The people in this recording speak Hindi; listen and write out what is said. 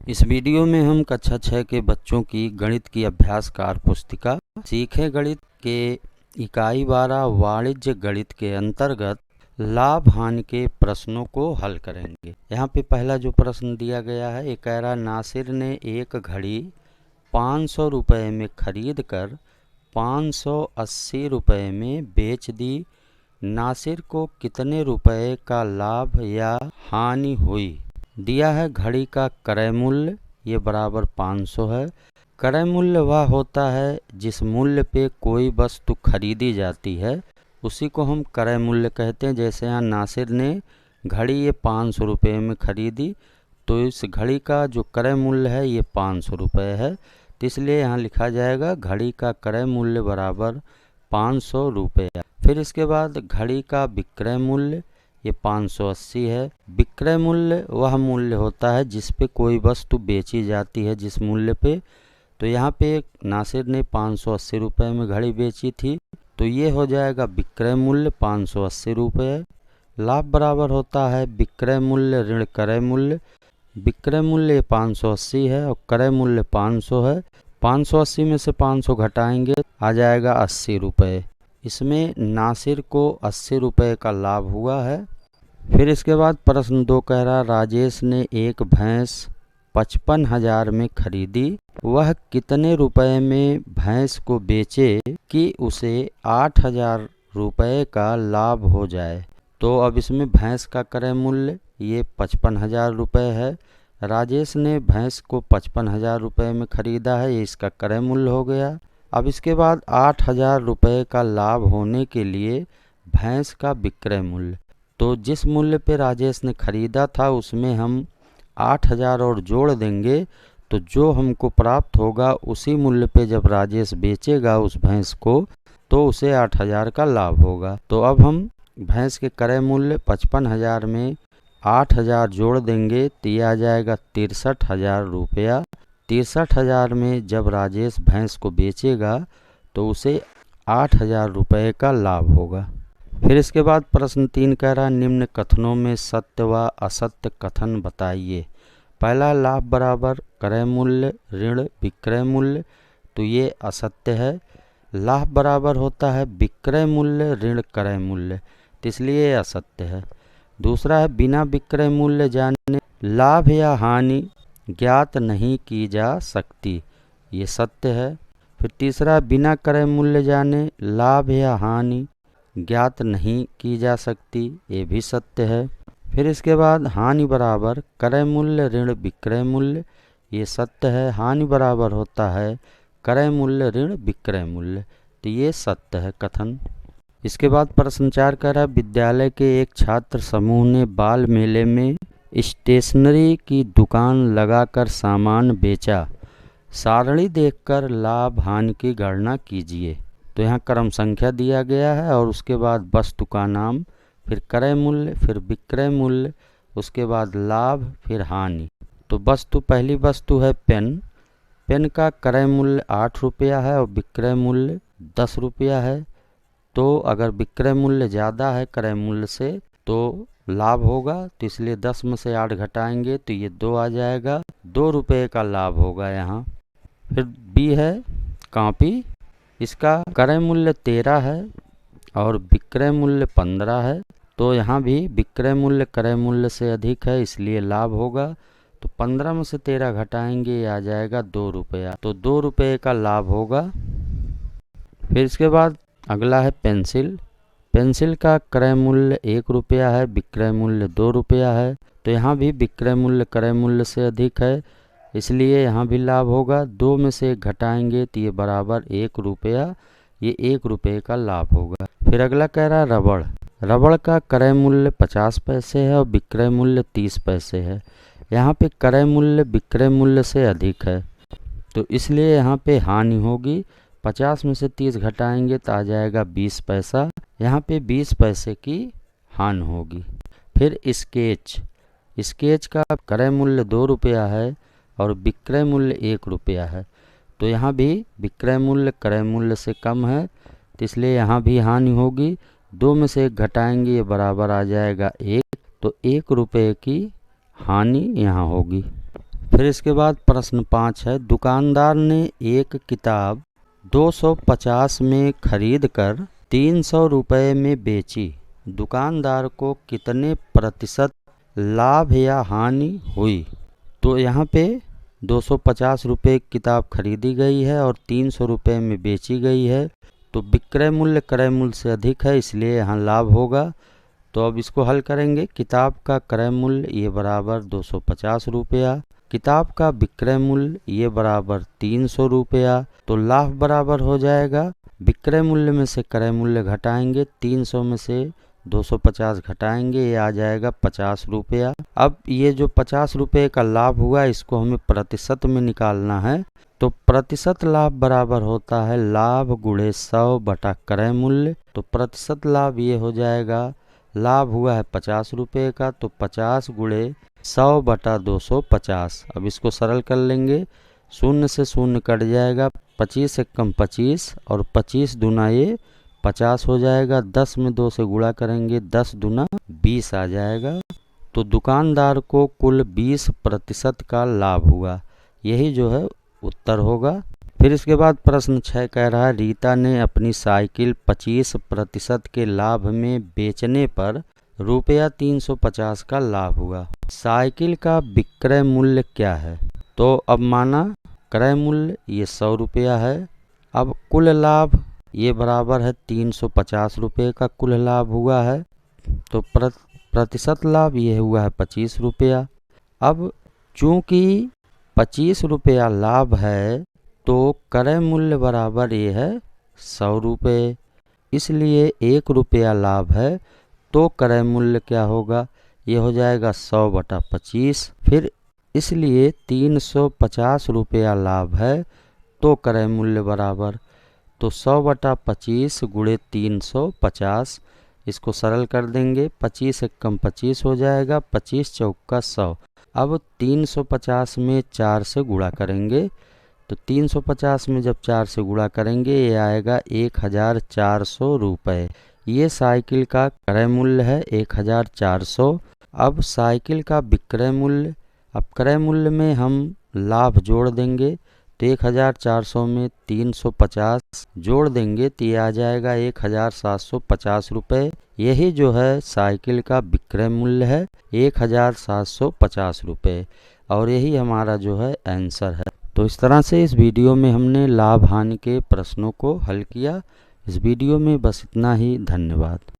इस वीडियो में हम कक्षा 6 के बच्चों की गणित की अभ्यासकार पुस्तिका सीखें गणित के इकाई 12 वाणिज्य गणित के अंतर्गत लाभ हानि के प्रश्नों को हल करेंगे। यहाँ पे पहला जो प्रश्न दिया गया है, एक कह रहा नासिर ने एक घड़ी 500 रुपये में खरीद कर 580 रुपये में बेच दी। नासिर को कितने रुपए का लाभ या हानि हुई? दिया है घड़ी का क्रय मूल्य, ये बराबर 500 है। क्रय मूल्य वह होता है जिस मूल्य पे कोई वस्तु खरीदी जाती है, उसी को हम क्रय मूल्य कहते हैं। जैसे यहाँ नासिर ने घड़ी ये 500 रुपये में खरीदी, तो इस घड़ी का जो क्रय मूल्य है ये 500 रुपये है, तो इसलिए यहाँ लिखा जाएगा घड़ी का क्रय मूल्य बराबर 500 रुपया। फिर इसके बाद घड़ी का विक्रय मूल्य ये 580 है। विक्रय मूल्य वह मूल्य होता है जिस पे कोई वस्तु बेची जाती है, जिस मूल्य पे। तो यहाँ पे नासिर ने 580 रुपये में घड़ी बेची थी, तो ये हो जाएगा विक्रय मूल्य 580 रुपये। लाभ बराबर होता है विक्रय मूल्य ऋण क्रय मूल्य। विक्रय मूल्य 580 है और क्रय मूल्य 500 है। 580 में से 500 घटाएंगे, आ जाएगा 80 रुपये। इसमें नासिर को 80 रुपये का लाभ हुआ है। फिर इसके बाद प्रश्न 2 कह रहा राजेश ने एक भैंस 55,000 में खरीदी, वह कितने रुपए में भैंस को बेचे कि उसे 8,000 रुपये का लाभ हो जाए? तो अब इसमें भैंस का क्रय मूल्य ये 55,000 रुपये है। राजेश ने भैंस को 55,000 रुपये में खरीदा है, ये इसका क्रय मूल्य हो गया। अब इसके बाद 8,000 रुपये का लाभ होने के लिए भैंस का विक्रय मूल्य, तो जिस मूल्य पे राजेश ने खरीदा था उसमें हम 8,000 और जोड़ देंगे, तो जो हमको प्राप्त होगा उसी मूल्य पे जब राजेश बेचेगा उस भैंस को, तो उसे 8,000 का लाभ होगा। तो अब हम भैंस के क्रय मूल्य 55,000 में 8,000 जोड़ देंगे, तो ये आ जाएगा 63,000 रुपया। 63,000 में जब राजेश भैंस को बेचेगा तो उसे 8,000 रुपये का लाभ होगा। फिर इसके बाद प्रश्न 3 कह रहा निम्न कथनों में सत्य व असत्य कथन बताइए। पहला लाभ बराबर क्रय मूल्य ऋण विक्रय मूल्य, तो ये असत्य है। लाभ बराबर होता है विक्रय मूल्य ऋण क्रय मूल्य, तो इसलिए असत्य है। दूसरा है बिना विक्रय मूल्य जाने लाभ या हानि ज्ञात नहीं की जा सकती, ये सत्य है। फिर तीसरा बिना क्रय मूल्य जाने लाभ या हानि ज्ञात नहीं की जा सकती, ये भी सत्य है। फिर इसके बाद हानि बराबर क्रय मूल्य ऋण विक्रय मूल्य, ये सत्य है। हानि बराबर होता है क्रय मूल्य ऋण विक्रय मूल्य, तो ये सत्य है कथन। इसके बाद प्रश्न 4 कह रहा विद्यालय के एक छात्र समूह ने बाल मेले में स्टेशनरी की दुकान लगाकर सामान बेचा। सारणी देखकर लाभ हानि की गणना कीजिए। तो यहाँ क्रम संख्या दिया गया है और उसके बाद वस्तु का नाम, फिर क्रय मूल्य, फिर विक्रय मूल्य, उसके बाद लाभ, फिर हानि। तो वस्तु, पहली वस्तु है पेन। पेन का क्रय मूल्य 8 रुपया है और विक्रय मूल्य 10 रुपया है। तो अगर विक्रय मूल्य ज़्यादा है क्रय मूल्य से तो लाभ होगा, तो इसलिए 10 में से 8 घटाएंगे तो ये 2 आ जाएगा, 2 रुपये का लाभ होगा यहाँ। फिर बी है कॉपी, इसका क्रय मूल्य 13 है और विक्रय मूल्य 15 है। तो यहाँ भी विक्रय मूल्य क्रय मूल्य से अधिक है, इसलिए लाभ होगा। तो 15 में से 13 घटाएंगे, ये आ जाएगा 2 रुपया, तो 2 रुपये का लाभ होगा। फिर इसके बाद अगला है पेंसिल। पेंसिल का क्रय मूल्य 1 रुपया है, विक्रय मूल्य 2 रुपया है। तो यहाँ भी विक्रय मूल्य क्रय मूल्य से अधिक है, इसलिए यहाँ भी लाभ होगा। 2 में से 1 घटाएंगे तो ये बराबर 1 रुपया, ये 1 रुपये का लाभ होगा। फिर अगला कह रहा है रबड़। रबड़ का क्रय मूल्य 50 पैसे है और विक्रय मूल्य 30 पैसे है। यहाँ पे क्रय मूल्य विक्रय मूल्य से अधिक है, तो इसलिए यहाँ पे हानि होगी। 50 में से 30 घटाएंगे तो आ जाएगा 20 पैसा, यहाँ पे 20 पैसे की हानि होगी। फिर स्केच। स्केच का क्रय मूल्य 2 रुपया है और विक्रय मूल्य 1 रुपया है। तो यहाँ भी विक्रय मूल्य क्रय मूल्य से कम है, तो इसलिए यहाँ भी हानि होगी। 2 में से 1 घटाएंगे, ये बराबर आ जाएगा 1, तो 1 रुपये की हानि यहाँ होगी। फिर इसके बाद प्रश्न 5 है, दुकानदार ने एक किताब 250 में खरीद कर 300 रुपये में बेची। दुकानदार को कितने प्रतिशत लाभ या हानि हुई? तो यहाँ पे 250 रुपये किताब खरीदी गई है और 300 रुपये में बेची गई है, तो विक्रय मूल्य क्रय मूल्य से अधिक है, इसलिए यहाँ लाभ होगा। तो अब इसको हल करेंगे। किताब का क्रय मूल्य ये बराबर 250 रुपया, किताब का विक्रय मूल्य ये बराबर 300 रुपया, तो लाभ बराबर हो जाएगा, विक्रय मूल्य में से क्रय मूल्य घटाएंगे, 300 में से 250 घटाएंगे, ये आ जाएगा 50 रुपया। अब ये जो 50 रुपये का लाभ हुआ इसको हमें प्रतिशत में निकालना है, तो प्रतिशत लाभ बराबर होता है लाभ गुणे 100 बटा क्रय मूल्य। तो प्रतिशत लाभ ये हो जाएगा, लाभ हुआ है 50 रुपये का, तो 50 गुणे 100 बटा 250। अब इसको सरल कर लेंगे, शून्य से शून्य कट जाएगा, 25 एकम 25 और 25 दूना ये 50 हो जाएगा, 10 में 2 से गुणा करेंगे, 10 दूना 20 आ जाएगा। तो दुकानदार को कुल 20% का लाभ हुआ, यही जो है उत्तर होगा। फिर इसके बाद प्रश्न 6 कह रहा है, रीता ने अपनी साइकिल 25% के लाभ में बेचने पर रुपया 350 का लाभ हुआ। साइकिल का विक्रय मूल्य क्या है? तो अब माना क्रय मूल्य ये 100 रुपया है, अब कुल लाभ ये बराबर है 350 रुपये का कुल लाभ हुआ है, तो प्रतिशत लाभ ये हुआ है 25 रुपया। अब चूंकि 25 रुपया लाभ है तो क्रय मूल्य बराबर ये है 100 रुपये, इसलिए 1 रुपया लाभ है तो क्रय मूल्य क्या होगा, ये हो जाएगा 100 बटा 25। फिर इसलिए 350 रुपया लाभ है तो क्रय मूल्य बराबर, तो 100 बटा 25 गुणे 350, इसको सरल कर देंगे, 25 एकम 25 हो जाएगा, 25 चौका 100। अब 350 में 4 से गुणा करेंगे, तो 350 में जब 4 से गुणा करेंगे ये आएगा 1400 रुपये। ये साइकिल का क्रय मूल्य है 1400। अब साइकिल का विक्रय मूल्य, अब क्रय मूल्य में हम लाभ जोड़ देंगे, तो 1400 में 350 जोड़ देंगे तो ये आ जाएगा 1750 रुपये। यही जो है साइकिल का विक्रय मूल्य है 1750 रुपये, और यही हमारा जो है आंसर है। तो इस तरह से इस वीडियो में हमने लाभ हानि के प्रश्नों को हल किया। इस वीडियो में बस इतना ही, धन्यवाद।